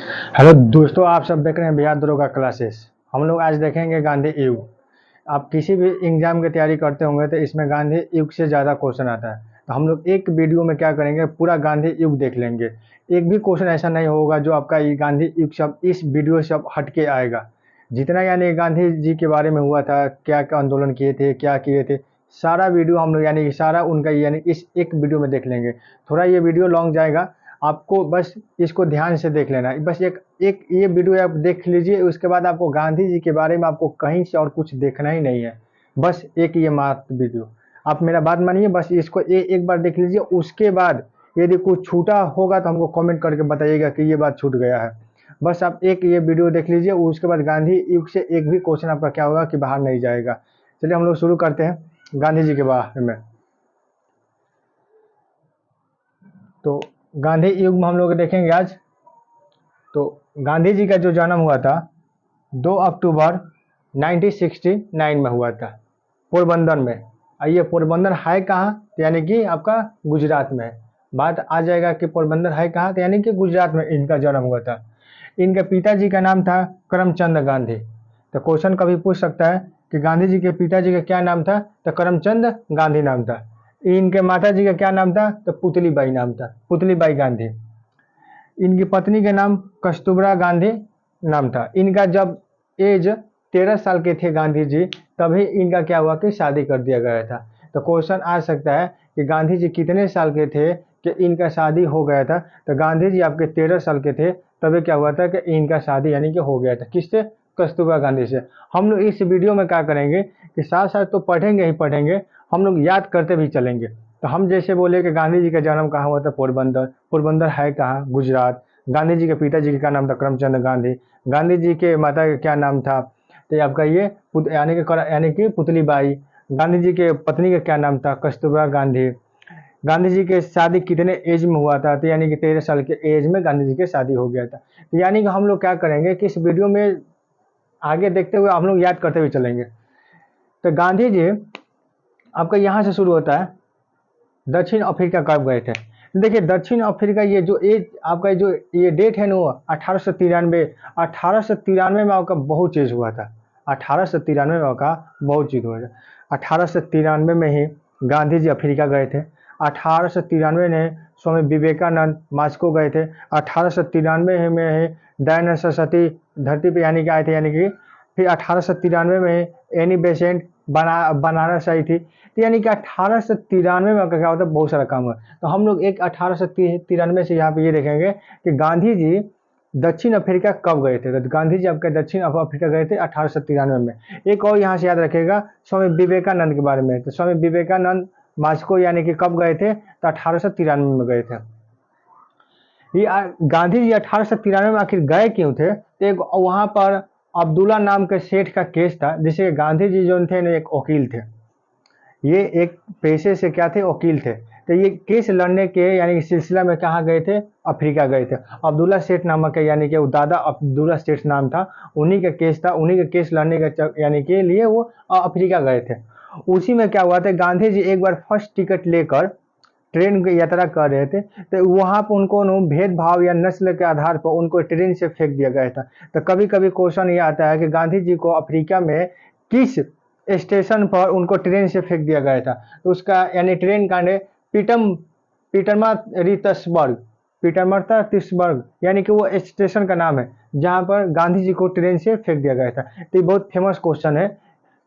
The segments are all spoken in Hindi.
हेलो दोस्तों, आप सब देख रहे हैं बिहार दरोगा क्लासेस। हम लोग आज देखेंगे गांधी युग। आप किसी भी एग्जाम की तैयारी करते होंगे तो इसमें गांधी युग से ज़्यादा क्वेश्चन आता है। तो हम लोग एक वीडियो में क्या करेंगे, पूरा गांधी युग देख लेंगे। एक भी क्वेश्चन ऐसा नहीं होगा जो आपका ये गांधी युग सब इस वीडियो से अब हट के आएगा। जितना यानी गांधी जी के बारे में हुआ था, क्या क्या आंदोलन किए थे, क्या किए थे, सारा वीडियो हम लोग यानी कि सारा उनका यानी इस एक वीडियो में देख लेंगे। थोड़ा ये वीडियो लॉन्ग जाएगा, आपको बस इसको ध्यान से देख लेना है। बस एक एक ये वीडियो आप देख लीजिए, उसके बाद आपको गांधी जी के बारे में आपको कहीं से और कुछ देखना ही नहीं है। बस एक ये मात्र वीडियो, आप मेरा बात मानिए, बस इसको एक बार देख लीजिए। उसके बाद यदि कुछ छूटा होगा तो हमको कमेंट करके बताइएगा कि ये बात छूट गया है। बस आप एक ये वीडियो देख लीजिए, उसके बाद गांधी युग से एक भी क्वेश्चन आपका क्या होगा कि बाहर नहीं जाएगा। चलिए हम लोग शुरू करते हैं गांधी जी के बारे में। तो गांधी युग में हम लोग देखेंगे आज। तो गांधी जी का जो जन्म हुआ था 2 अक्टूबर 1969 में हुआ था, पोरबंदर में। आइए, पोरबंदर है कहाँ? तो यानी कि आपका गुजरात में है। बात आ जाएगा कि पोरबंदर है कहाँ, तो यानी कि गुजरात में इनका जन्म हुआ था। इनके पिताजी का नाम था करमचंद गांधी। तो क्वेश्चन कभी पूछ सकता है कि गांधी जी के पिताजी का क्या नाम था, तो करमचंद गांधी नाम था। इनके माता जी का क्या नाम था, तो पुतलीबाई नाम था, पुतलीबाई गांधी। इनकी पत्नी के नाम कस्तूरबा गांधी नाम था। इनका जब एज 13 साल के थे गांधी जी, तभी इनका क्या हुआ कि शादी कर दिया गया था। तो क्वेश्चन आ सकता है कि गांधी जी कितने साल के थे कि इनका शादी हो गया था। तो गांधी जी आपके 13 साल के थे, तभी क्या हुआ था कि इनका शादी यानी कि हो गया था। किससे? कस्तूरबा गांधी से। हम लोग इस वीडियो में क्या करेंगे कि साथ साथ तो पढ़ेंगे ही पढ़ेंगे, हम लोग याद करते भी चलेंगे। तो हम जैसे बोले कि गांधी जी का जन्म कहाँ हुआ था, पोरबंदर। पोरबंदर है कहाँ? गुजरात। गांधी जी के पिताजी का क्या नाम था? करमचंद गांधी। गांधी जी के माता का क्या नाम था? तो ये आपका ये यानी कि पुतलीबाई। गांधी जी के पत्नी का क्या नाम था? कस्तूरबा गांधी। गांधी जी के शादी कितने एज में हुआ था? तो यानी कि 13 साल के एज में गांधी जी की शादी हो गया था। तो यानी कि हम लोग क्या करेंगे कि इस वीडियो में आगे देखते हुए हम लोग याद करते हुए चलेंगे। तो गांधी जी आपका यहाँ से शुरू होता है, दक्षिण अफ्रीका कब गए थे? देखिए, दक्षिण अफ्रीका ये जो एज आपका जो ये डेट है ना, वो 1893। 1893 में आपका बहुत चीज हुआ था। 1893 में आपका बहुत चीज हुआ था। 1893 में ही गांधी जी अफ्रीका गए थे। 1893 में स्वामी विवेकानंद मास्को गए थे। 1893 में ही दयानंद सरस्वती धरती पे यानी कि आए थे, यानी कि फिर 1893 में एनी बेसेंट बनारस आई थी। तो यानी कि 1893 में क्या होता है, बहुत सारा काम हुआ। तो हम लोग एक 1893 से यहाँ पे ये देखेंगे कि गांधी जी दक्षिण अफ्रीका कब गए थे। तो गांधी जी आपके दक्षिण अफ्रीका गए थे 1893 में। एक और यहाँ से याद रखेगा स्वामी विवेकानंद के बारे में। तो स्वामी विवेकानंद मास्को यानी कि कब गए थे, तो 1893 में गए थे। गांधी जी 1893 में आखिर गए क्यों थे? तो एक वहां पर अब्दुल्ला नाम के सेठ का केस था, जिसे गांधी जी जो थे ना, एक वकील थे। ये एक पेशे से क्या थे, वकील थे। तो ये केस लड़ने के यानी कि सिलसिला में कहाँ गए थे? अफ्रीका गए थे। अब्दुल्ला सेठ नामक है, यानी कि वो दादा अब्दुल्ला सेठ नाम था। उन्हीं का केस था, उन्हीं का केस लड़ने का यानी के लिए वो अफ्रीका गए थे। उसी में क्या हुआ था, गांधी जी एक बार फर्स्ट टिकट लेकर ट्रेन की यात्रा कर रहे थे। तो वहां पर उनको भेदभाव या नस्ल के आधार पर उनको ट्रेन से फेंक दिया गया था। तो कभी कभी क्वेश्चन ये आता है कि गांधी जी को अफ्रीका में किस स्टेशन पर उनको ट्रेन से फेंक दिया गया था। तो उसका यानी ट्रेन का ने पीटम पीटरमारित्सबर्ग, पीटरमारित्सबर्ग यानी कि वो स्टेशन का नाम है जहां पर गांधी जी को ट्रेन से फेंक दिया गया था। तो ये बहुत फेमस क्वेश्चन है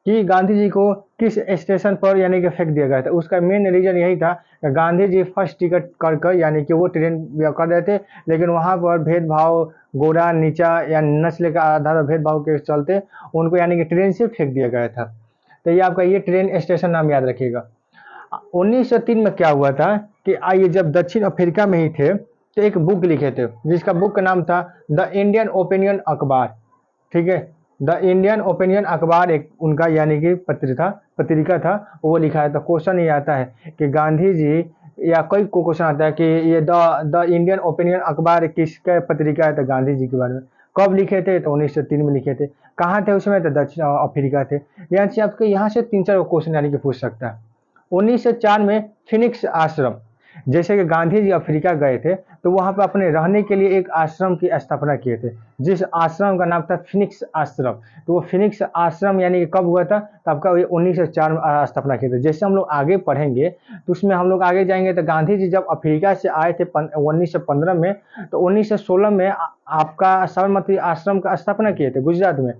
कि गांधी जी को किस स्टेशन पर यानी कि फेंक दिया गया था। उसका मेन रीजन यही था कि गांधी जी फर्स्ट टिकट कर यानी कि वो ट्रेन कर रहे थे, लेकिन वहां पर भेदभाव, गोरा नीचा या नस्ल का आधार पर भेदभाव के चलते उनको यानी कि ट्रेन से फेंक दिया गया था। तो ये आपका ये ट्रेन स्टेशन नाम याद रखिएगा। 1903 में क्या हुआ था कि आइए, जब दक्षिण अफ्रीका में ही थे तो एक बुक लिखे थे, जिसका बुक का नाम था द इंडियन ओपिनियन अखबार। ठीक है, द इंडियन ओपिनियन अखबार एक उनका यानी कि पत्रिका था, वो लिखा है। तो क्वेश्चन ये आता है कि गांधी जी, या कोई को क्वेश्चन आता है कि ये द इंडियन ओपिनियन अखबार किसका पत्रिका है, तो गांधी जी के बारे में। कब लिखे थे, तो 1903 में लिखे थे। कहाँ थे उसमें, तो दक्षिण अफ्रीका थे। यहाँ से आपके यहाँ से 3-4 क्वेश्चन यानी कि पूछ सकता है। 1904 में फिनिक्स आश्रम, जैसे कि गांधी जी अफ्रीका गए थे तो वहाँ पे अपने रहने के लिए एक आश्रम की स्थापना किए थे, जिस आश्रम का नाम था फिनिक्स आश्रम। तो वो फिनिक्स आश्रम यानी कि कब हुआ था, तो आपका 1904 में स्थापना किए थे। जैसे हम लोग आगे पढ़ेंगे तो उसमें हम लोग आगे जाएंगे तो गांधी जी जब अफ्रीका से आए थे 1915 में, तो 1916 में आपका साबरमती आश्रम का स्थापना किए थे गुजरात में।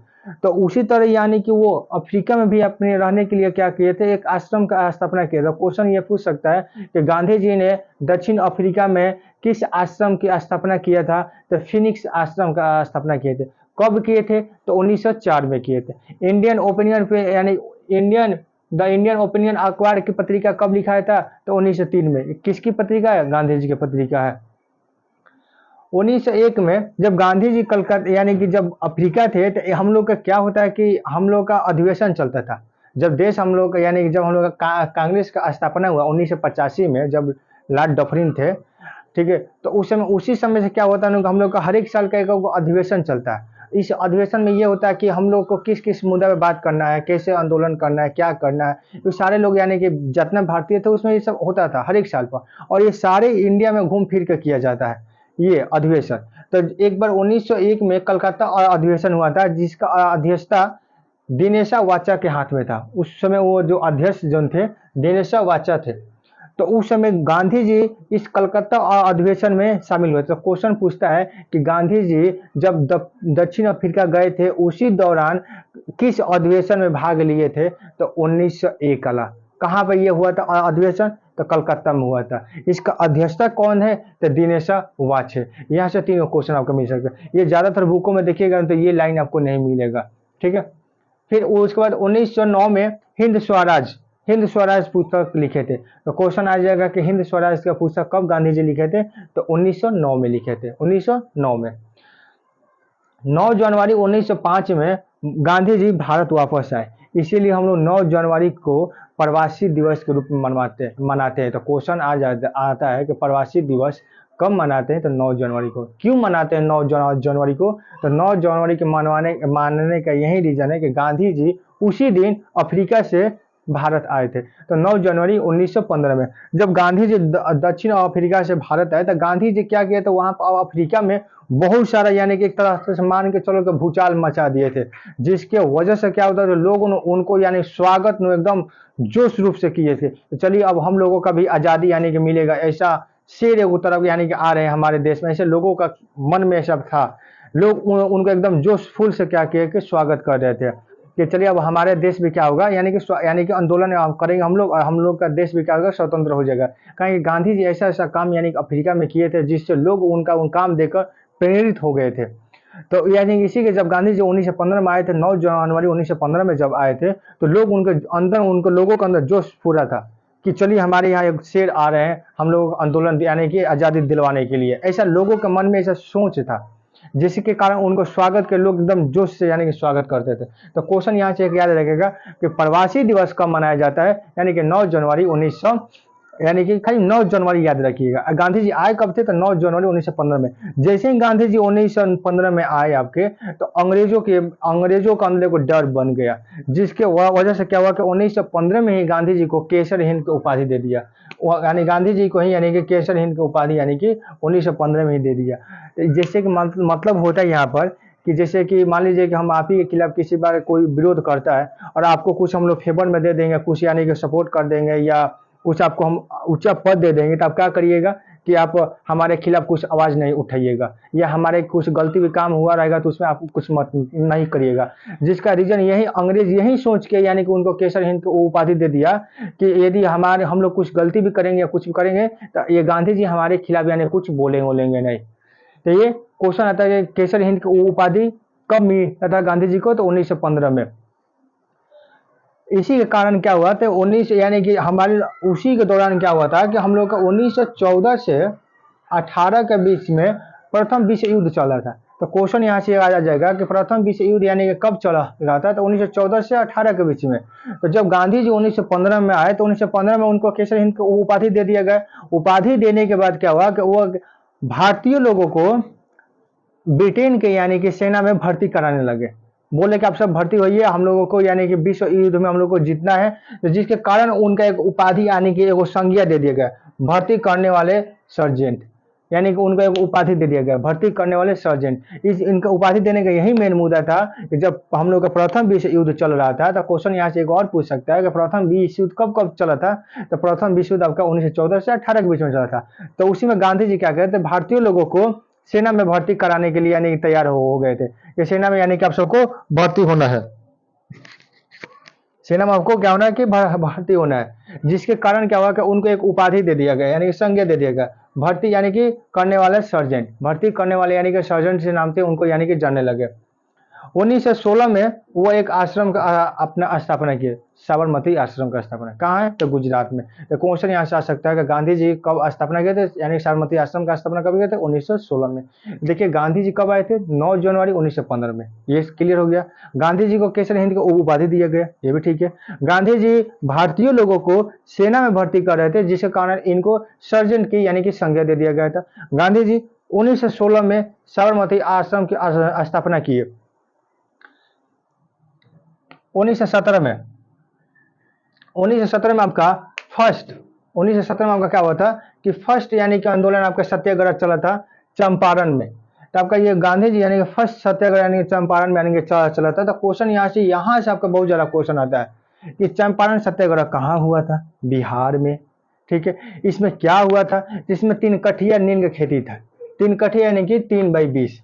तो उसी तरह यानी कि वो अफ्रीका में भी अपने रहने के लिए क्या किए थे, एक आश्रम का स्थापना किया था। क्वेश्चन ये पूछ सकता है कि गांधी जी ने दक्षिण अफ्रीका में किस आश्रम की स्थापना किया था, तो फिनिक्स आश्रम का स्थापना किए थे। कब किए थे, तो 1904 में किए थे। इंडियन ओपिनियन पे यानी इंडियन ओपिनियन अखबार की पत्रिका कब लिखा था, तो 1903 में। किसकी पत्रिका है, गांधी जी की पत्रिका है। 1901 में जब गांधी जी कलकत्ता यानी कि जब अफ्रीका थे तो हम लोग का क्या होता है कि हम लोग का अधिवेशन चलता था। जब देश हम लोग का यानी कि जब हम लोग का कांग्रेस का स्थापना हुआ 1985 में, जब लॉर्ड डफरिन थे, ठीक है, तो उस समय उसी समय से क्या होता है हम लोग का हर एक साल का एक अधिवेशन चलता है। इस अधिवेशन में ये होता है कि हम लोग को किस किस मुद्दा पे बात करना है, कैसे आंदोलन करना है, क्या करना है। ये सारे लोग यानी कि जितना भारतीय थे उसमें ये सब होता था हर एक साल पर, और ये सारे इंडिया में घूम फिर कर किया जाता है ये अधिवेशन। तो एक बार 1901 में कलकत्ता अधिवेशन हुआ था, जिसका अध्यक्षता दिनेशा वाचा के हाथ में था। उस समय वो जो अध्यक्ष जो थे दिनेशा वाचा थे। तो उस समय गांधी जी इस कलकत्ता अधिवेशन में शामिल हुए। तो क्वेश्चन पूछता है कि गांधी जी जब दक्षिण अफ्रीका गए थे उसी दौरान किस अधिवेशन में भाग लिए थे, तो 1901 वाला। कहाँ पर यह हुआ था अधिवेशन, तो कलकत्ता में हुआ था। इसका अध्यक्षता कौन है, तो दिनेशा वाच है। यहाँ से तीनों क्वेश्चन आपको मिल सकते हैं। ये ज्यादातर बुकों में देखिएगा तो ये लाइन आपको नहीं मिलेगा, ठीक है। फिर उसके बाद 1909 में हिंद स्वराज पुस्तक लिखे थे। तो क्वेश्चन आ जाएगा कि हिंद स्वराज का पुस्तक कब गांधी जी लिखे थे, तो 1909 में लिखे थे। 1909 में 9 जनवरी 1905 में गांधी जी भारत वापस आए, इसीलिए हम लोग 9 जनवरी को प्रवासी दिवस के रूप में मनाते हैं। तो क्वेश्चन आता है कि प्रवासी दिवस कब मनाते हैं, तो 9 जनवरी को। क्यों मनाते हैं 9 जनवरी को, तो 9 जनवरी के मानने का यही रीजन है कि गांधी जी उसी दिन अफ्रीका से भारत आए थे। तो 9 जनवरी 1915 में जब गांधी जी दक्षिण अफ्रीका से भारत आए, तो गांधी जी क्या किए, तो वहां पर अफ्रीका में बहुत सारा यानी कि एक तरह से मान के चलो कि भूचाल मचा दिए थे, जिसके वजह से क्या होता है, लोग उनको यानी स्वागत एकदम जोश रूप से किए थे। तो चलिए अब हम लोगों का भी आज़ादी यानी कि मिलेगा, ऐसा शेर एक तरफ यानी कि आ रहे हैं हमारे देश में, ऐसे लोगों का मन में सब था। लोग उनको एकदम जोशफुल से क्या किए कि स्वागत कर रहे थे कि चलिए अब हमारे देश भी क्या होगा, यानी कि आंदोलन करेंगे हम लोग, और हम लोग का देश भी क्या होगा, स्वतंत्र हो जाएगा। कहीं गांधी जी ऐसा ऐसा काम यानी कि अफ्रीका में किए थे, जिससे लोग उन काम देखकर प्रेरित हो गए थे। तो यानी इसी के जब गांधी जी 1915 में आए थे, 9 जनवरी 1915 में जब आए थे, तो लोग उनके लोगों के अंदर जोश पूरा था कि चलिए हमारे यहाँ एक शेर आ रहे हैं, हम लोग आंदोलन यानी कि आज़ादी दिलवाने के लिए। ऐसा लोगों के मन में ऐसा सोच था, जिसके कारण उनको स्वागत के लोग एकदम जोश से यानी कि स्वागत करते थे। तो क्वेश्चन यहाँ से एक याद रखेगा कि प्रवासी दिवस कब मनाया जाता है, यानी कि 9 जनवरी 1900 यानी कि खाली 9 जनवरी याद रखिएगा। गांधी जी आए कब थे, तो 9 जनवरी 1915 में। जैसे ही गांधी जी 1915 में आए आपके, तो अंग्रेजों का अंदर को डर बन गया, जिसके वजह से क्या हुआ कि 1915 में ही गांधी जी को केसर हिंद की उपाधि दे दिया। यानी गांधी जी को ही यानी कि केसर हिंद की उपाधि यानी कि 1915 में ही दे दिया। तो जैसे कि मतलब होता है यहाँ पर कि जैसे कि मान लीजिए कि हम आप ही के खिलाफ किसी बार कोई विरोध करता है, और आपको कुछ हम लोग फेवर में दे देंगे, कुछ यानी कि सपोर्ट कर देंगे, या कुछ आपको हम ऊंचा पद दे देंगे, तो आप क्या करिएगा कि आप हमारे खिलाफ कुछ आवाज नहीं उठाइएगा, या हमारे कुछ गलती भी काम हुआ रहेगा तो उसमें आप कुछ मत नहीं करिएगा। जिसका रीजन यही अंग्रेज यही सोच के यानी कि उनको केसर हिंद को उपाधि दे दिया कि यदि हम लोग कुछ गलती भी करेंगे या कुछ भी करेंगे, तो ये गांधी जी हमारे खिलाफ यानी कुछ बोलेंगे नहीं। तो ये क्वेश्चन आता है कि केसर हिंद की उपाधि कब मिली था गांधी जी को, तो 1915 में। इसी के कारण क्या हुआ तो 19 यानी कि हमारे उसी के दौरान क्या हुआ था कि हम लोग का 1914 से 18 के बीच में प्रथम विश्व युद्ध चल रहा था। तो क्वेश्चन यहाँ से आ जाएगा कि प्रथम विश्व युद्ध यानी कि कब चला रहा था, तो 1914 से 18 के बीच में। तो जब गांधी जी 1915 में आए, तो 1915 में उनको केसर हिंद को उपाधि दे दिया गया। उपाधि देने के बाद क्या हुआ कि वो भारतीय लोगों को ब्रिटेन के यानी कि सेना में भर्ती कराने लगे। बोले कि आप सब भर्ती होइए, हम लोगों को यानी कि विश्व युद्ध में हम लोग को जीतना है। तो जिसके कारण उनका एक उपाधि यानी कि एक संज्ञा दे दिया गया, भर्ती करने वाले सर्जेंट, यानी कि उनको एक उपाधि दे दिया गया, भर्ती करने वाले सर्जेंट। इस इनका उपाधि देने का यही मेन मुद्दा था कि जब हम लोग का प्रथम विश्व युद्ध चल रहा था, तो क्वेश्चन यहाँ से एक और पूछ सकता है कि प्रथम विश्व युद्ध कब कब चला था। तो प्रथम विश्व युद्ध आपका 1914 से 18 के बीच में चला था। तो उसी में गांधी जी क्या कहते, भारतीय लोगों को सेना में भर्ती कराने के लिए यानी कि तैयार हो गए थे कि सेना में यानी कि आप सबको भर्ती होना है, सेना में आपको क्या होना है कि भर्ती होना है। जिसके कारण क्या हुआ कि उनको एक उपाधि दे दिया गया, यानी कि संज्ञा दे दिया गया, भर्ती यानी कि करने वाले सर्जेंट, भर्ती करने वाले यानी कि सर्जेंट से नाम से उनको यानी कि जानने लगे। 1916 में वो एक आश्रम का अपना स्थापना किए, साबरमती आश्रम का स्थापना कहाँ है, तो गुजरात में। तो क्वेश्चन यहाँ से आ सकता है कि गांधी जी कब स्थापना किए थे, यानी साबरमती आश्रम का स्थापना कब किए थे, 1916 में। देखिए गांधी जी कब आए थे, 9 जनवरी 1915 में, ये क्लियर हो गया। गांधी जी को केसर हिंद की उपाधि दिया गया, ये भी ठीक है। गांधी जी भारतीय लोगों को सेना में भर्ती कर रहे थे, जिसके कारण इनको सर्जेंट की यानी कि संज्ञा दे दिया गया था। गांधी जी 1916 में साबरमती आश्रम की स्थापना किए। 1917 में 1917 में आपका फर्स्ट 1917 में आपका क्या हुआ था कि फर्स्ट यानी कि आंदोलन आपका सत्याग्रह चला था चंपारण में। तो आपका ये गांधी जी यानी कि फर्स्ट सत्याग्रह यानी कि चंपारण में यानी कि चला था। तो क्वेश्चन यहाँ से आपका बहुत ज्यादा क्वेश्चन आता है कि चंपारण सत्याग्रह कहाँ हुआ था, बिहार में। ठीक है, इसमें क्या हुआ था, जिसमें 3 कठिया नील का खेती था। 3 कठिया यानी कि 3/20,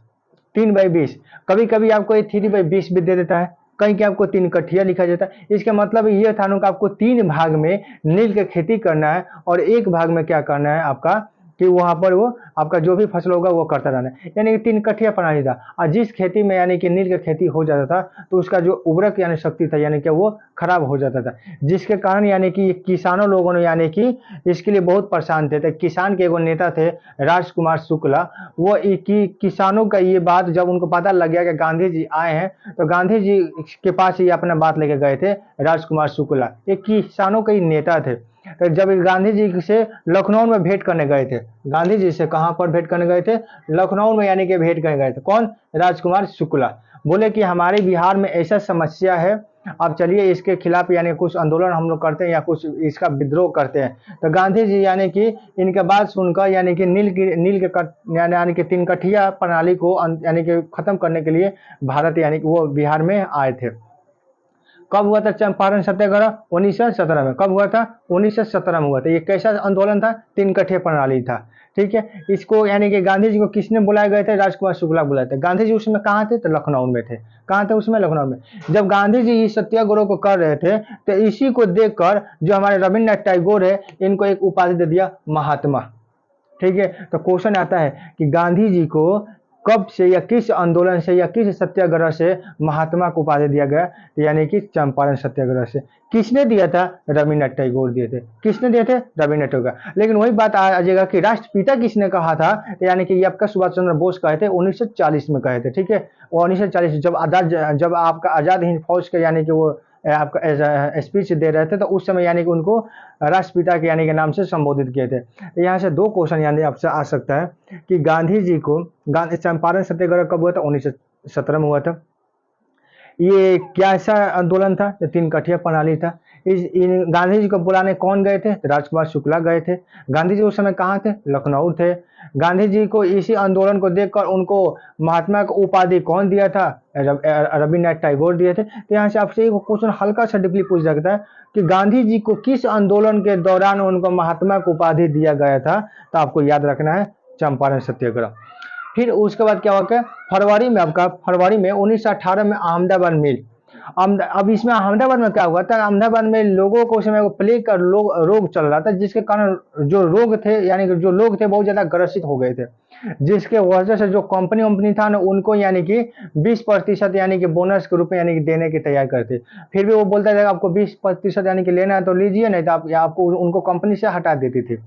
3/20। कभी कभी आपको ये 3/20 भी दे देता है, कहीं क्या आपको 3 कठिया लिखा जाता है। इसका मतलब ये था कि आपको 3 भाग में नील की खेती करना है और एक भाग में क्या करना है आपका कि वहां पर वो आपका जो भी फसल होगा वो करता रहना है, यानी कि 3 कठिया प्रणाली था। और जिस खेती में यानी कि नील की खेती हो जाता था तो उसका जो उर्वरक यानी शक्ति था यानी कि वो खराब हो जाता था, जिसके कारण यानी कि किसानों लोगों ने यानी कि इसके लिए बहुत परेशान थे। तो किसान के एगो नेता थे राजकुमार शुक्ला, वो किसानों का ये बात जब उनको पता लग गया कि गांधी जी आए हैं, तो गांधी जी के पास ये अपना बात लेके गए थे राजकुमार शुक्ला, ये किसानों के ही नेता थे। तो जब गांधी जी से लखनऊ में भेंट करने गए थे, गांधी जी से कहां पर भेंट करने गए थे, लखनऊ में यानी कि भेंट करने गए थे। कौन, राजकुमार शुक्ला। बोले कि हमारे बिहार में ऐसा समस्या है, अब चलिए इसके खिलाफ यानी कुछ आंदोलन हम लोग करते हैं या कुछ इसका विद्रोह करते हैं। तो गांधी जी यानी कि इनके बात सुनकर यानी कि यानी कि 3 कठिया प्रणाली को यानी कि खत्म करने के लिए भारत यानी कि वो बिहार में आए थे। कब हुआ था चंपारण सत्याग्रह, 1917 में। कब हुआ था, 1917 में हुआ था। ये कैसा आंदोलन था, 3 कठिया प्रणाली था। ठीक है, इसको यानी कि गांधी जी को किसने बुलाए गए थे, राजकुमार शुक्ला बुलाए थे। गांधी जी उसमें कहाँ थे, तो लखनऊ में थे। कहाँ थे उसमें, लखनऊ में। जब गांधी जी इस सत्याग्रह को कर रहे थे तो इसी को देखकर जो हमारे रविन्द्रनाथ टैगोर है, इनको एक उपाधि दे दिया, महात्मा। ठीक है, तो क्वेश्चन आता है कि गांधी जी को कब से या किस आंदोलन से या किस सत्याग्रह से महात्मा को उपाधि दिया गया, यानी कि चंपारण सत्याग्रह से। किसने दिया था, रविन्द्रनाथ टैगोर दिए थे। किसने दिए थे, रविन्द्रनाथ टैगोर। लेकिन वही बात आ जाएगा कि राष्ट्रपिता किसने कहा था, यानी कि ये आपका सुभाष चंद्र बोस कहे थे, 1940 में कहे थे। ठीक है, वो 1940 जब आपका आजाद हिंद फौज के यानी कि वो आपका स्पीच दे रहे थे, तो उस समय यानी कि उनको राष्ट्रपिता के यानी के नाम से संबोधित किए थे। यहाँ से 2 क्वेश्चन यानी आपसे आ सकता है कि गांधी जी को चंपारण सत्याग्रह कब हुआ था, 1917 में हुआ था। ये कैसा आंदोलन था, तो 3 कठिया प्रणाली था। गांधी जी को बुलाने कौन गए थे, तो राजकुमार शुक्ला गए थे। गांधी जी उस समय कहाँ थे, लखनऊ थे। गांधी जी को इसी आंदोलन को देखकर उनको महात्मा का उपाधि कौन दिया था, रविन्द्रनाथ टैगोर दिए थे। तो यहाँ से आपसे एक क्वेश्चन हल्का सा डिपली पूछ सकता है कि गांधी जी को किस आंदोलन के दौरान उनको महात्मा को उपाधि दिया गया था, तो आपको याद रखना है चंपारण सत्याग्रह। फिर उसके बाद क्या हुआ, फरवरी में आपका, फरवरी में 1918 में अहमदाबाद मिल। अब इसमें अहमदाबाद में क्या हुआ था, अहमदाबाद में लोगों को उस समय प्लेग का रोग चल रहा था, जिसके कारण जो रोग थे यानी कि जो लोग थे बहुत ज्यादा ग्रसित हो गए थे, जिसके वजह से जो कंपनी था ना, उनको यानी कि 20% यानी कि बोनस के रूप में यानी कि देने की तैयारी करते। फिर भी वो बोलता था आपको 20% यानी कि लेना है तो लीजिए, नहीं तो आपको उनको कंपनी से हटा देती थी।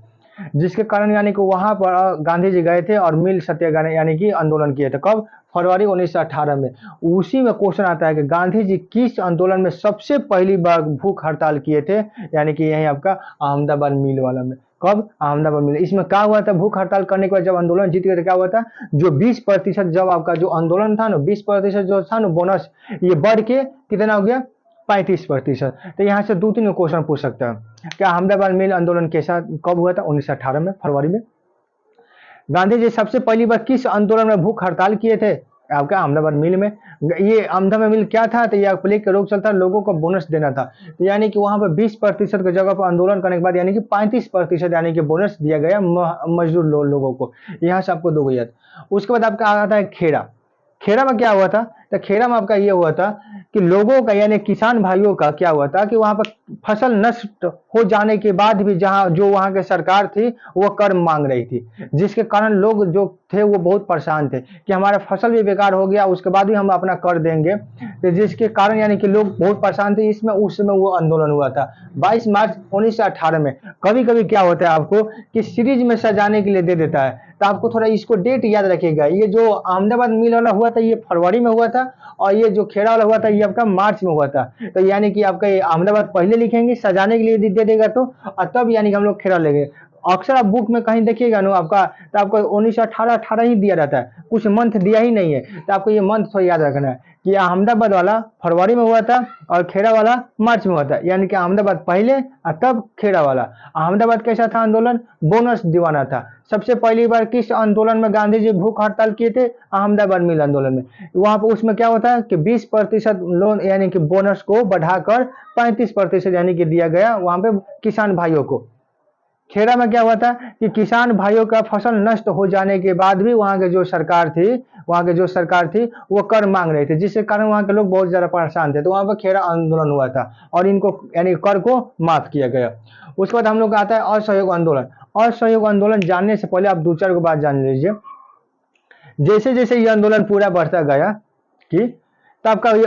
जिसके कारण यानी कि वहां पर गांधी जी गए थे और मिल सत्याग्रह यानी कि आंदोलन किए थे। कब, फरवरी 1918 में। उसी में क्वेश्चन आता है कि गांधी जी किस आंदोलन में सबसे पहली बार भूख हड़ताल किए थे, यानी कि यही आपका अहमदाबाद मिल वाला में। कब? अहमदाबाद मिल। इसमें क्या हुआ था? भूख हड़ताल करने के बाद जब आंदोलन जीत गए तो क्या हुआ था? जो 20% जब आपका जो आंदोलन था ना, 20% जो था ना बोनस, ये बढ़ के कितना हो गया? 35%। तो यहाँ से 2-3 क्वेश्चन पूछ सकता है। क्या अहमदाबाद मिल आंदोलन कैसा कब हुआ था? 1918 में, फरवरी में। गांधी जी सबसे पहली बार किस आंदोलन में भूख हड़ताल किए थे? आपका अहमदाबाद मिल में। ये अहमदाबाद मिल क्या था? तो ये प्लेग के रोग चलता, लोगों को बोनस देना था। तो यानी कि वहां पर 20% की जगह पर आंदोलन करने के बाद यानी कि 35% यानी कि बोनस दिया गया मजदूर लोगों को। यहाँ से आपको 2 याद। उसके बाद आपका आता है खेड़ा। खेड़ा में क्या हुआ था? तो खेड़ा में आपका ये हुआ था कि लोगों का यानी किसान भाइयों का क्या हुआ था कि वहां पर फसल नष्ट हो जाने के बाद भी जहां जो वहां की सरकार थी वो कर मांग रही थी, जिसके कारण लोग जो थे वो बहुत परेशान थे कि हमारा फसल भी बेकार हो गया, उसके बाद भी हम अपना कर देंगे। तो जिसके कारण यानी कि लोग बहुत परेशान थे। इसमें उस समय वो आंदोलन हुआ था 22 मार्च 1918 में। कभी कभी क्या होता है आपको कि सीरीज में सजाने के लिए दे देता है, तो आपको थोड़ा इसको डेट याद रखिएगा। ये जो अहमदाबाद मिल वाला हुआ था ये फरवरी में हुआ था, और ये जो खेड़ा वाला हुआ था ये आपका मार्च में हुआ था। तो यानी कि आपका ये अहमदाबाद पहले लिखेंगे, सजाने के लिए दे देगा तो, और तब यानी कि हम लोग खेड़ा लेंगे। अक्सर आप बुक में कहीं देखिएगा ना आपका, तो आपको 1918 ही दिया रहता है, कुछ मंथ दिया ही नहीं है। तो आपको ये मंथ थोड़ा याद रखना है कि अहमदाबाद वाला फरवरी में हुआ था और खेड़ा वाला मार्च में हुआ था। यानी कि अहमदाबाद पहले और तब खेड़ा वाला। अहमदाबाद कैसा था आंदोलन? बोनस दिवाना था। सबसे पहली बार किस आंदोलन में गांधी जी भूख हड़ताल किए थे? अहमदाबाद मिल आंदोलन में। वहां पर उसमें क्या होता है कि 20% लोन यानी कि बोनस को बढ़ाकर 35% यानी कि दिया गया वहां पे किसान भाइयों को। खेड़ा में क्या हुआ था कि किसान भाइयों का फसल नष्ट हो जाने के बाद भी वहां के जो सरकार थी वो कर मांग रहे थे, जिसके कारण वहां के लोग बहुत ज्यादा परेशान थे। तो वहां पर खेड़ा आंदोलन हुआ था और इनको यानी कर को माफ किया गया। उसके बाद हम लोग का आता है असहयोग आंदोलन। असहयोग आंदोलन जानने से पहले आप 2-4 को बात जान लीजिए। जैसे जैसे ये आंदोलन पूरा बढ़ता गया कि तो आपका ये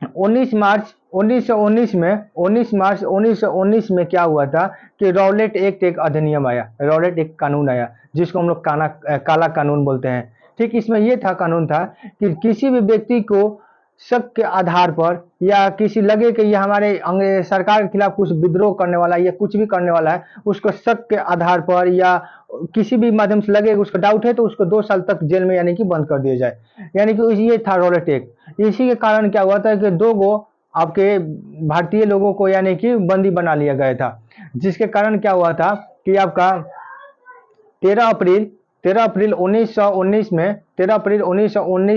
19 मार्च 1919 में क्या हुआ था कि रॉलेट एक्ट एक अधिनियम आया, रॉलेट एक कानून आया, जिसको हम लोग काला कानून बोलते हैं। ठीक, इसमें यह था कानून था कि किसी भी व्यक्ति को शक के आधार पर या किसी लगे कि ये हमारे सरकार के खिलाफ कुछ विद्रोह करने वाला है या कुछ भी करने वाला है, उसको शक के आधार पर या किसी भी माध्यम से लगे उसको डाउट है तो उसको 2 साल तक जेल में यानी कि बंद कर दिया जाए। यानी कि ये था रॉलेट एक्ट। इसी के कारण क्या हुआ था कि 2 गो आपके भारतीय लोगों को यानी कि बंदी बना लिया गया था, जिसके कारण क्या हुआ था कि आपका 13 अप्रैल 1919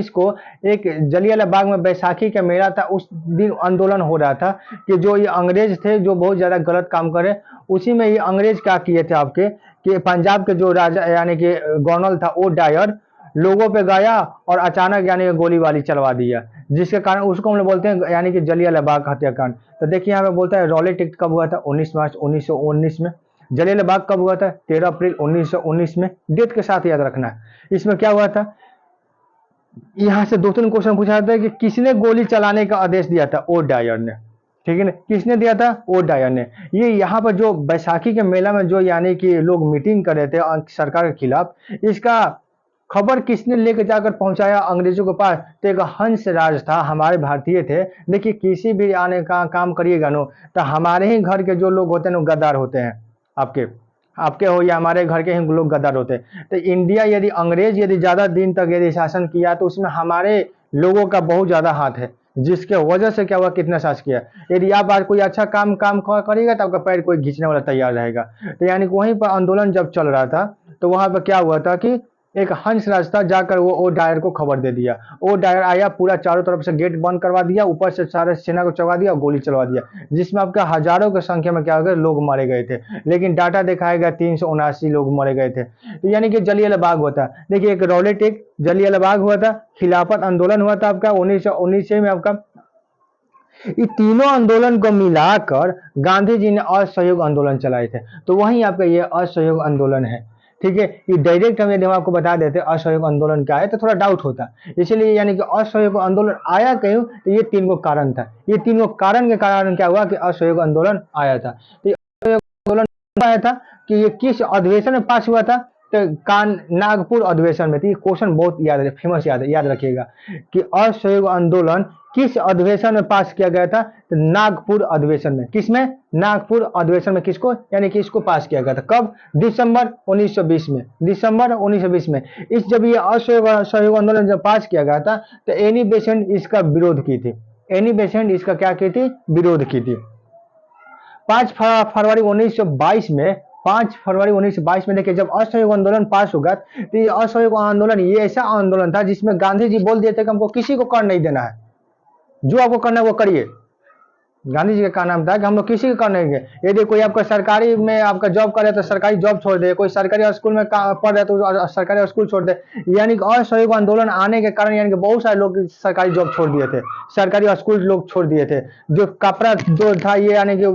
को एक जलियांवाला बाग में बैसाखी का मेला था। उस दिन आंदोलन हो रहा था कि जो ये अंग्रेज थे जो बहुत ज्यादा गलत काम करे, उसी में ये अंग्रेज क्या किए थे आपके कि पंजाब के जो राजा यानी कि गवर्नर था वो डायर लोगों पे गया और अचानक यानी कि गोलीबारी चलवा दिया, जिसके कारण उसको हम लोग बोलते हैं यानी कि जलियांवाला बाग हत्याकांड। तो देखिए यहाँ पे बोलता है रॉलेट एक्ट कब हुआ था? 19 मार्च 1919 में। जलियांवाला बाग कब हुआ था? 13 अप्रैल 1919 में। डेट के साथ याद रखना है। इसमें क्या हुआ था? यहाँ से 2-3 क्वेश्चन पूछा जाता है कि किसने गोली चलाने का आदेश दिया था? ओ डायर ने। ठीक है ना, किसने दिया था? ओ डायर ने। ये यहाँ पर जो बैसाखी के मेला में जो यानी कि लोग मीटिंग कर रहे थे सरकार के खिलाफ, इसका खबर किसने लेकर जाकर पहुंचाया अंग्रेजों के पास? तो एक हंस राज था, हमारे भारतीय थे। देखिए किसी भी आने का काम करिएगा नो, तो हमारे ही घर के जो लोग होते हैं ना गद्दार होते हैं। आपके आपके हो या हमारे घर के ही लोग गद्दार होते हैं। तो इंडिया यदि अंग्रेज यदि ज्यादा दिन तक यदि शासन किया तो उसमें हमारे लोगों का बहुत ज्यादा हाथ है, जिसके वजह से क्या हुआ कितना शासन किया। यदि आप आज कोई अच्छा काम काम करिएगा तो आपका पैर कोई खींचने वाला तैयार रहेगा। तो यानी कि वहीं पर आंदोलन जब चल रहा था तो वहां पर क्या हुआ था कि एक हंस राज था, जाकर वो ओ डायर को खबर दे दिया। ओ डायर आया, पूरा चारों तरफ से गेट बंद करवा दिया, ऊपर से सारे सेना को चढ़ा दिया और गोली चलवा दिया, जिसमें आपका हजारों की संख्या में क्या हो गया लोग मारे गए थे। लेकिन डाटा दिखाया गया 379 लोग मारे गए थे। तो यानी कि जलियांवाला बाग हुआ था। देखिए एक रॉलेट एक जलियांवाला बाग हुआ था, खिलाफत आंदोलन हुआ था आपका 1919 में आपका। ये तीनों आंदोलन को मिलाकर गांधी जी ने असहयोग आंदोलन चलाए थे। तो वहीं आपका ये असहयोग आंदोलन है। ठीक है, ये डायरेक्ट हम यदि हम आपको बता देते असहयोग आंदोलन क्या है तो थोड़ा डाउट होता। इसलिए यानी कि असहयोग आंदोलन आया क्यों, तो ये 3 गो कारण था। ये 3 गो कारण के कारण क्या हुआ कि असहयोग आंदोलन आया था। तो ये असहयोग आंदोलन आया था कि ये किस अधिवेशन में पास हुआ था? तो नागपुर अधिवेशन में। तो ये क्वेश्चन बहुत फेमस याद रखिएगा कि असहयोग आंदोलन किस अधिवेशन में पास किया गया था? तो नागपुर अधिवेशन में। किसमें? नागपुर अधिवेशन में। किसको? यानी कि इसको पास किया गया था। कब? दिसंबर 1920 में। दिसंबर 1920 में। इस जब ये असहयोग आंदोलन जब पास किया गया था तो एनी बेसेंट इसका विरोध की थी। एनी बेसेंट इसका क्या की थी? विरोध की थी। 5 फरवरी 1922 में 5 फरवरी 1922 में देखिए जब असहयोग आंदोलन पास होगा तो ये असहयोग आंदोलन ये ऐसा आंदोलन था जिसमें गांधी जी बोल दिए थे कि हमको किसी को कर नहीं देना है, जो आपको करना है वो करिए। गांधी जी का क्या नाम था कि हम लोग किसी को कर नहीं देंगे। यदि कोई आपका सरकारी में आपका जॉब करे तो सरकारी जॉब छोड़ दे, कोई सरकारी स्कूल में पढ़ रहे तो सरकारी स्कूल छोड़ दे। यानी कि असहयोग आंदोलन आने के कारण यानी कि बहुत सारे लोग सरकारी जॉब छोड़ दिए थे, सरकारी स्कूल लोग छोड़ दिए थे। जो कपड़ा जो था ये यानी कि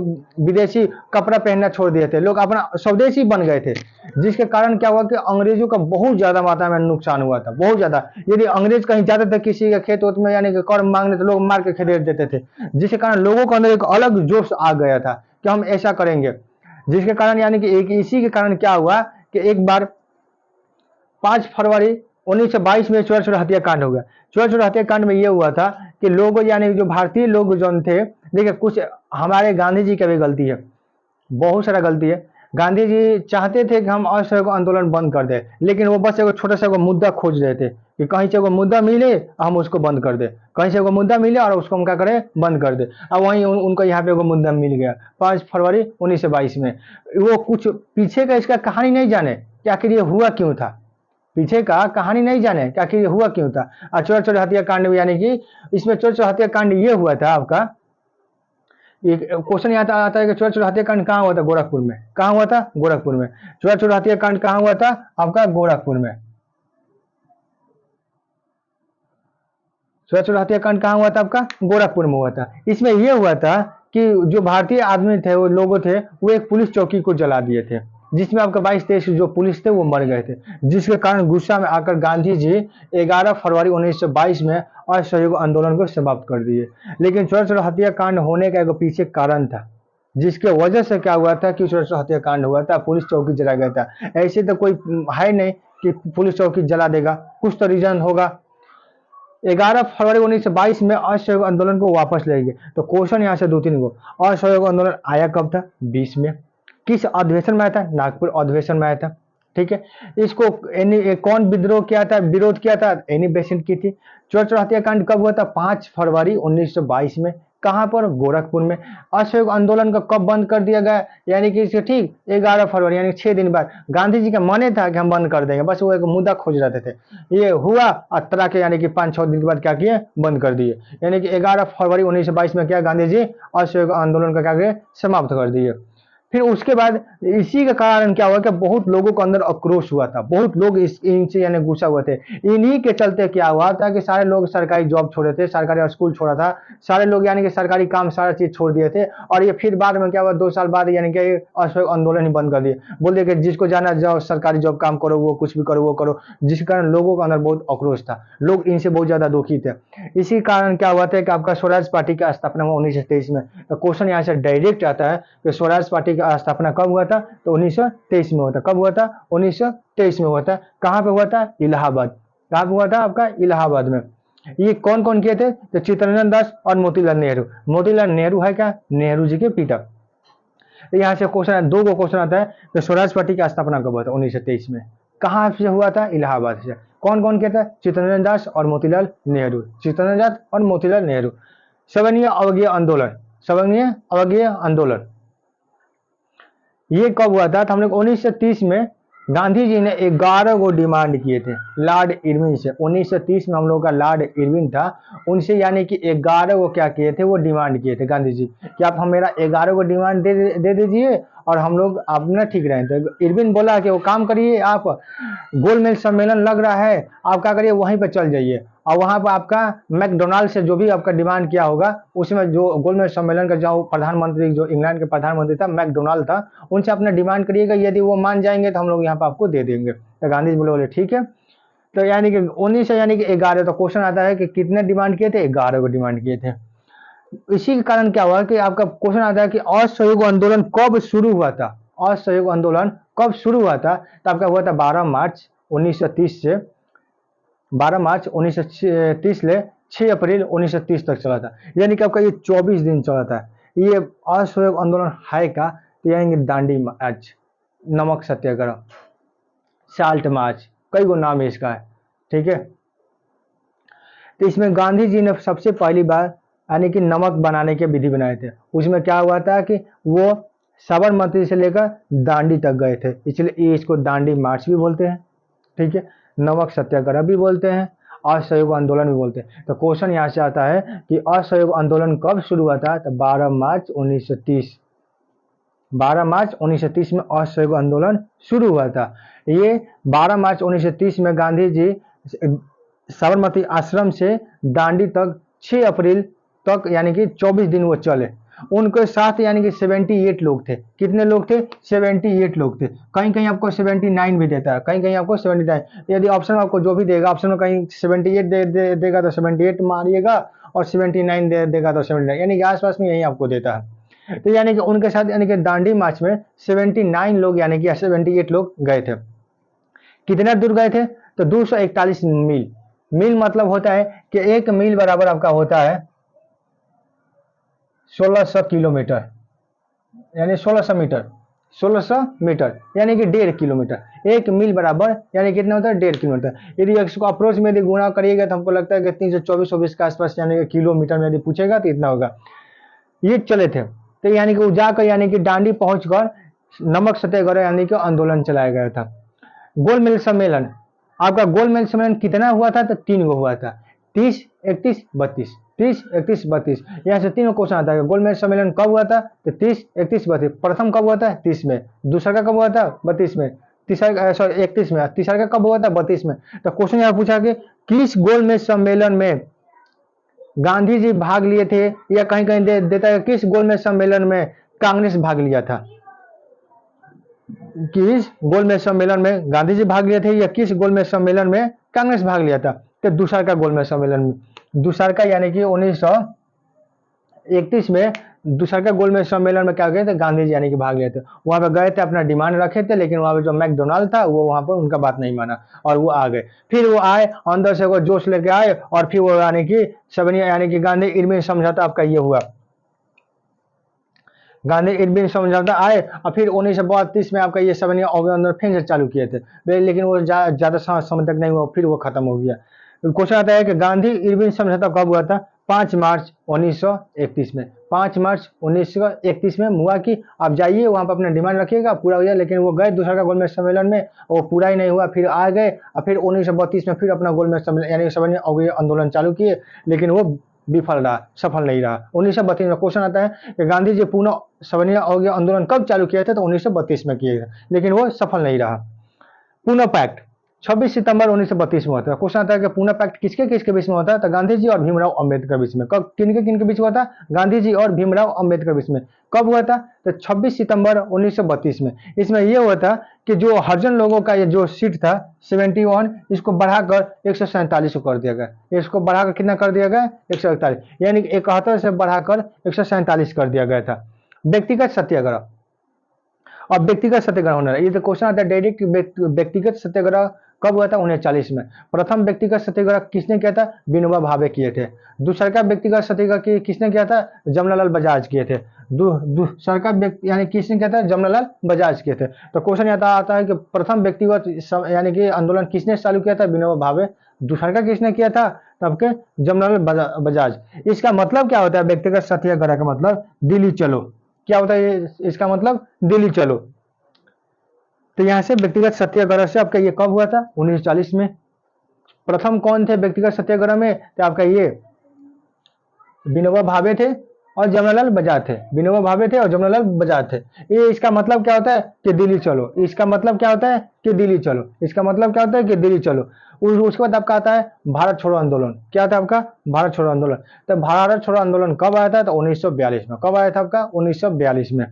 विदेशी कपड़ा पहनना छोड़ दिए थे, लोग अपना स्वदेशी बन गए थे। जिसके कारण क्या हुआ कि अंग्रेजों का बहुत ज्यादा मात्रा में नुकसान हुआ था, बहुत ज्यादा। यदि अंग्रेज कहीं जाते थे किसी के खेत में यानी कि कर मांगने तो लोग मार के खदेड़ देते थे, जिसके कारण लोगों के अंदर एक अलग जोश आ गया था कि हम ऐसा करेंगे। जिसके कारण यानी कि एक इसी के कारण क्या हुआ कि एक बार 5 फरवरी 1922 में चोर हत्याकांड हो गया। चोर हत्याकांड में यह हुआ था कि लोग यानी जो भारतीय लोग जो थे, देखिए कुछ हमारे गांधी जी की भी गलती है, बहुत सारा गलती है। गांधी जी चाहते थे कि हम असहयोग आंदोलन बंद कर दें, लेकिन वो बस एगो छोटा सा एगो मुद्दा खोज रहे थे कि कहीं से एगो मुद्दा मिले हम उसको बंद कर दें, कहीं से एगो मुद्दा मिले और उसको हम क्या करें? बंद कर दें। अब वहीं उनको यहाँ पे एगो मुद्दा मिल गया 5 फरवरी 1922 में। वो कुछ पीछे का इसका कहानी नहीं जाने कि आखिर ये हुआ क्यों था, पीछे का कहानी नहीं जाने कि आखिर ये हुआ क्यों था। और चोर हत्याकांड यानी कि इसमें चोर हत्याकांड ये हुआ था आपका, एक क्वेश्चन यहाँ आता है कि चोर हत्याकांड कहाँ हुआ था? गोरखपुर में। कहाँ हुआ था? गोरखपुर में। चोर हत्याकांड कहाँ हुआ था? आपका गोरखपुर में। चोर हत्याकांड कहाँ हुआ था? आपका गोरखपुर में हुआ था। इसमें यह हुआ था कि जो भारतीय आदमी थे, वो लोगों थे, वो एक पुलिस चौकी को जला दिए थे, जिसमें आपका 22-23 जो पुलिस थे वो मर गए थे। जिसके कारण गुस्सा में आकर गांधी जी 11 फरवरी 1922 में असहयोग आंदोलन को समाप्त कर दिए। लेकिन चोर हत्याकांड होने का एक पीछे कारण था, जिसके वजह से क्या हुआ था कि चोर हत्याकांड हुआ था, पुलिस चौकी जला गया था। ऐसे तो कोई है नहीं कि पुलिस चौकी जला देगा, कुछ तो रीजन होगा। 11 फरवरी 1922 में असहयोग आंदोलन को वापस ले गए। तो क्वेश्चन यहाँ से 2-3 गो, असहयोग आंदोलन आया कब था? 20 में। किस अधिवेशन में आया था? नागपुर अधिवेशन में आया था। ठीक है। इसको कौन विद्रोह किया था, विरोध किया था? एनी बेसेंट की थी। चोर हत्याकांड कब हुआ था? 5 फरवरी 1922 में। कहां पर? गोरखपुर में। असहयोग आंदोलन को कब बंद कर दिया गया? यानी कि इसके ठीक 11 फरवरी यानी 6 दिन बाद। गांधी जी का मन था कि हम बंद कर देंगे, बस वो एक मुद्दा खोज रहे थे। ये हुआ और तरह के यानी कि 5-6 दिन के बाद क्या किए? बंद कर दिए। यानी कि 11 फरवरी 1922 में क्या गांधी जी असहयोग आंदोलन का क्या किए? समाप्त कर दिए। फिर उसके बाद इसी के कारण क्या हुआ कि बहुत लोगों के अंदर आक्रोश हुआ था, बहुत लोग इनसे यानी गुस्सा हुए थे। इन्हीं के चलते क्या हुआ था कि सारे लोग सरकारी जॉब छोड़े थे, सरकारी स्कूल छोड़ा था, सारे लोग यानी कि सरकारी काम सारा चीज छोड़ दिए थे। और ये फिर बाद में क्या हुआ, 2 साल बाद यानी कि असहयोग आंदोलन ही बंद कर दिए। बोल दिए कि जिसको जाना जाओ, सरकारी जॉब काम करो, वो कुछ भी करो वो करो। जिस कारण लोगों के अंदर बहुत आक्रोश था, लोग इनसे बहुत ज्यादा दुखी थे। इसी कारण क्या हुआ था कि आपका स्वराज पार्टी का स्थापना हुआ 1923 में। तो क्वेश्चन यहाँ से डायरेक्ट आता है कि स्वराज पार्टी का स्थापना कब हुआ था? तो 1923 में हुआ था। कब हुआ था? 1923 में हुआ था। कहाँ पे हुआ था? इलाहाबाद। कहाँ पे हुआ था? आपका इलाहाबाद में। ये कौन कौन किए थे? तो चित्तरंजन दास और मोतीलाल नेहरू। मोतीलाल नेहरू है क्या? नेहरू जी के पिता। तो यहाँ से क्वेश्चन 2 गो क्वेश्चन आता है कि स्वराज पार्टी की स्थापना कब हुआ था? 1923 में। कहाँ से हुआ था? इलाहाबाद से। कौन कौन किया था? चित्तरंजन दास और मोतीलाल नेहरू। चित्तरंजन दास और मोतीलाल नेहरू। सवर्णीय अवज्ञा आंदोलन। सवर्णीय अवज्ञा आंदोलन ये कब हुआ था? तो हम लोग 1930 में गांधी जी ने 11 गो डिमांड किए थे लॉर्ड इरविन से। 1930 में हम लोग का लॉर्ड इरविन था, उनसे यानी कि 11 गो क्या किए थे? वो डिमांड किए थे गांधी जी कि आप हम मेरा 11 गो डिमांड दे दीजिए और हम लोग अपना ठीक रहे। तो इरविन बोला कि वो काम करिए, आप गोलमेज सम्मेलन लग रहा है, आप क्या करिए वहीं पर चल जाइए और वहां पर आपका मैकडोनाल्ड से जो भी आपका डिमांड किया होगा, उसमें जो गोलमेज सम्मेलन का जो प्रधानमंत्री, जो इंग्लैंड के प्रधानमंत्री था मैकडोनाल्ड था, उनसे अपना डिमांड करिएगा, यदि वो मान जाएंगे तो हम लोग यहाँ पर आपको दे देंगे। तो गांधी जी बोले ठीक है। तो यानी कि 19 यानी कि 11। तो क्वेश्चन आता है कि कितने डिमांड किए थे? 11 को डिमांड किए थे। इसी के कारण क्या हुआ कि आपका क्वेश्चन आता है कि असहयोग आंदोलन कब शुरू हुआ था? असहयोग आंदोलन कब शुरू हुआ था? तो आपका हुआ था 12 मार्च 1930 से 12 मार्च 1930 ले 6 अप्रैल 1930 तक चला था, यानी कि आपका ये 24 दिन चला था। ये असहयोग आंदोलन है का, तो यानी कि दांडी मार्च, नमक सत्याग्रह, साल्ट मार्च, कई गो नाम है इसका है, ठीक है। तो इसमें गांधी जी ने सबसे पहली बार यानी कि नमक बनाने के विधि बनाए थे। उसमें क्या हुआ था कि वो साबरमती से लेकर दांडी तक गए थे, इसलिए इसको दांडी मार्च भी बोलते हैं, ठीक है। नमक सत्याग्रह भी बोलते हैं, असहयोग आंदोलन भी बोलते हैं। तो क्वेश्चन यहाँ से आता है कि असहयोग आंदोलन कब शुरू हुआ था, तो 12 मार्च 1930, 12 मार्च 1930 में असहयोग आंदोलन शुरू हुआ था। ये 12 मार्च 1930 में गांधी जी साबरमती आश्रम से दांडी तक 6 अप्रैल तक यानी कि 24 दिन वो चले। उनके साथ यानी कि 78 लोग थे। कितने लोग थे? 78 लोग थे। कहीं कहीं आपको 79 भी देता है, कहीं कहीं आपको 79। यदि ऑप्शन में आपको जो भी देगा, ऑप्शन में कहीं 78 देगा तो 78 मारिएगा, और 79 देगा तो 79, यानी कि आसपास में यही आपको देता है। तो यानी कि उनके साथ यानी कि दांडी मार्च में 79 लोग यानी कि 78 लोग गए थे। कितना दूर गए थे? तो 241 मील। मील मतलब होता है कि 1 मील बराबर आपका होता है 1600 किलोमीटर, यानी 1600 मीटर, 1600 मीटर यानी कि 1.5 किलोमीटर। 1 मील बराबर यानी कितना होता है? 1.5 किलोमीटर। यदि इसको अप्रोच में यदि गुणा करिएगा तो हमको लगता है कि 324 के आसपास यानी कि किलोमीटर में यदि पूछेगा तो इतना होगा। ये चले थे, तो यानी कि वो जाकर यानी कि दांडी पहुंचकर नमक सत्याग्रह यानी कि आंदोलन चलाया गया था। गोलमेज सम्मेलन, आपका गोलमेज सम्मेलन कितना हुआ था? तो 3 गो हुआ था, 30, 31, 32, 30, 31, 32। यहाँ से 3 क्वेश्चन आता है। गोलमेज सम्मेलन कब हुआ था? तो 30, 31, 32। प्रथम कब हुआ था? 30 में। दूसरा का कब हुआ था? 32 में। तीसरा सॉरी 31 में। तीसरा का कब हुआ था? 32 में। तो क्वेश्चन यहाँ पूछा कि किस गोलमेज सम्मेलन में गांधी जी भाग लिए थे, या कहीं कहीं देता है किस गोलमेज सम्मेलन में कांग्रेस भाग लिया था। किस गोलमेज सम्मेलन में गांधी जी भाग लिए थे, या किस गोलमेज सम्मेलन में कांग्रेस भाग लिया था? तो दूसरा का गोलमेज सम्मेलन में। दूसरा का यानी कि 1931 में दूसरा का गोलमेज सम्मेलन में क्या गए थे? गांधी जी यानी कि भाग लिए थे। वहां पे गए थे, अपना डिमांड रखे थे, लेकिन वहां पे जो मैकडोनाल्ड था वो वहां पर उनका बात नहीं माना और वो आ गए। फिर वो आए, अंदर से वो जोश लेके आए, और फिर वो यानी कि सबनिया यानी कि गांधी इरविन समझौता आपका ये हुआ। गांधी इरविन समझौता आए, और फिर 1932 में आपका ये सबनिया अभियान फिर से चालू किए थे, लेकिन वो ज्यादा समय तक नहीं हुआ, फिर वो खत्म हो गया। क्वेश्चन आता है कि गांधी इरविन समझौता कब हुआ था? 5 मार्च 1931 में। 5 मार्च 1931 में हुआ कि आप जाइए वहां पर अपना डिमांड रखिएगा, पूरा हो जाए। लेकिन वो गए दूसरा का गोलमेज सम्मेलन में, वो पूरा ही नहीं हुआ, फिर आ गए, और फिर 1932 में फिर अपना गोलमेज सम्मेलन यानी सबनिया आंदोलन चालू किए, लेकिन वो विफल रहा, सफल नहीं रहा। 1932 में क्वेश्चन आता है कि गांधी जी पुनः सबनिया आंदोलन कब चालू किया था? तो 1932 में किए, लेकिन वो सफल नहीं रहा। पूना पैक्ट 26 सितंबर 1932 में होता है। क्वेश्चन आता है कि पूना पैक्ट किसके किसके बीच में होता है? तो गांधी जी और भीमराव अंबेडकर बीच में। कब, किनके बीच में होता? गांधी जी और भीमराव अंबेडकर बीच में। कब हुआ था? तो 26 सितंबर 1932 में। इसमें यह हुआ था कि जो हरिजन लोगों का ये जो सीट था 71, इसको बढ़ाकर 147 को कर दिया गया। इसको बढ़ाकर कितना कर दिया गया? 141, यानी कि 71 से बढ़ाकर 147 कर दिया गया था। व्यक्तिगत सत्याग्रह, अब व्यक्तिगत सत्याग्रह होना है। ये तो क्वेश्चन आता है डायरेक्ट, व्यक्तिगत सत्याग्रह कब हुआ था? 1940 में। प्रथम व्यक्तिगत सत्याग्रह किसने किया था? विनोबा भावे किए थे। दूसरा का व्यक्तिगत सत्याग्रह किसने किया था? जमनालाल बजाज किए थे। दूसरा का यानी किसने किया था? जमनालाल बजाज किए थे। तो क्वेश्चन आता है कि प्रथम व्यक्तिगत यानी कि आंदोलन किसने चालू किया था? विनोबा भावे। दूसरा का किसने किया था? तब के जमनालाल बजाज। इसका मतलब क्या होता है? व्यक्तिगत सत्याग्रह का मतलब दिल्ली चलो। क्या होता है इसका मतलब? दिल्ली चलो। तो यहां से व्यक्तिगत सत्याग्रह से आपका ये कब हुआ था? 1940 में। प्रथम कौन थे व्यक्तिगत सत्याग्रह में? तो आपका ये विनोबा भावे थे और जमनालाल बजाज थे। विनोबा भावे थे और जमनालाल बजाज थे। ये इसका मतलब क्या होता है? कि दिल्ली चलो। इसका मतलब क्या होता है? कि दिल्ली चलो। इसका मतलब क्या होता है? कि दिल्ली चलो। उसके बाद आपका आता है भारत छोड़ो आंदोलन। क्या था आपका? भारत छोड़ो आंदोलन। तो भारत छोड़ो आंदोलन कब आया था? तो 1942 में। कब आया था आपका? 1942 में।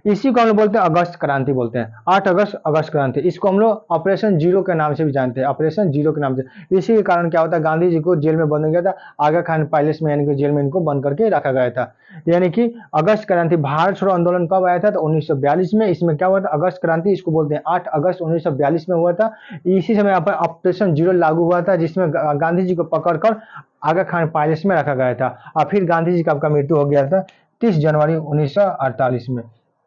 इसी को हम लोग बोलते हैं अगस्त क्रांति बोलते हैं। 8 अगस्त, अगस्त क्रांति। इसको हम लोग ऑपरेशन जीरो के नाम से भी जानते हैं, ऑपरेशन जीरो के नाम से। इसी के कारण क्या होता है? गांधी जी को जेल में बंद गया था, आगा खान पैलेस में यानी कि जेल में इनको बंद करके रखा गया था। यानी कि अगस्त क्रांति, भारत छोड़ो आंदोलन कब आया था? तो 1942 में। इसमें क्या हुआ था? अगस्त क्रांति इसको बोलते हैं। 8 अगस्त 1942 में हुआ था। इसी समय ऑपरेशन जीरो लागू हुआ था, जिसमें गांधी जी को पकड़कर आगा खान पैलेस में रखा गया था। और फिर गांधी जी का आपका मृत्यु हो गया था 30 जनवरी 1948 में।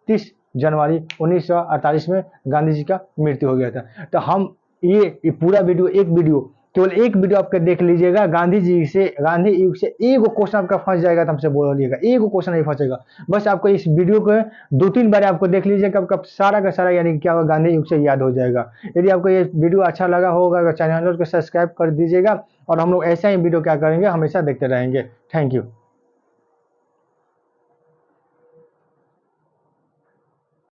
30 जनवरी 1948 में गांधी जी का मृत्यु हो गया था। तो हम ये पूरा वीडियो केवल एक वीडियो आपका देख लीजिएगा। गांधी जी से, गांधी युग से एक क्वेश्चन आपका फंस जाएगा तो हमसे बोलिएगा, एक क्वेश्चन नहीं फंसेगा। बस आपको इस वीडियो को 2-3 बार आपको देख लीजिएगा, आपका सारा का सारा यानी क्या होगा गांधी युग से याद हो जाएगा। यदि आपको ये वीडियो अच्छा लगा होगा तो चैनल को सब्सक्राइब कर दीजिएगा, और हम लोग ऐसा ही वीडियो क्या करेंगे, हमेशा देखते रहेंगे। Thank you.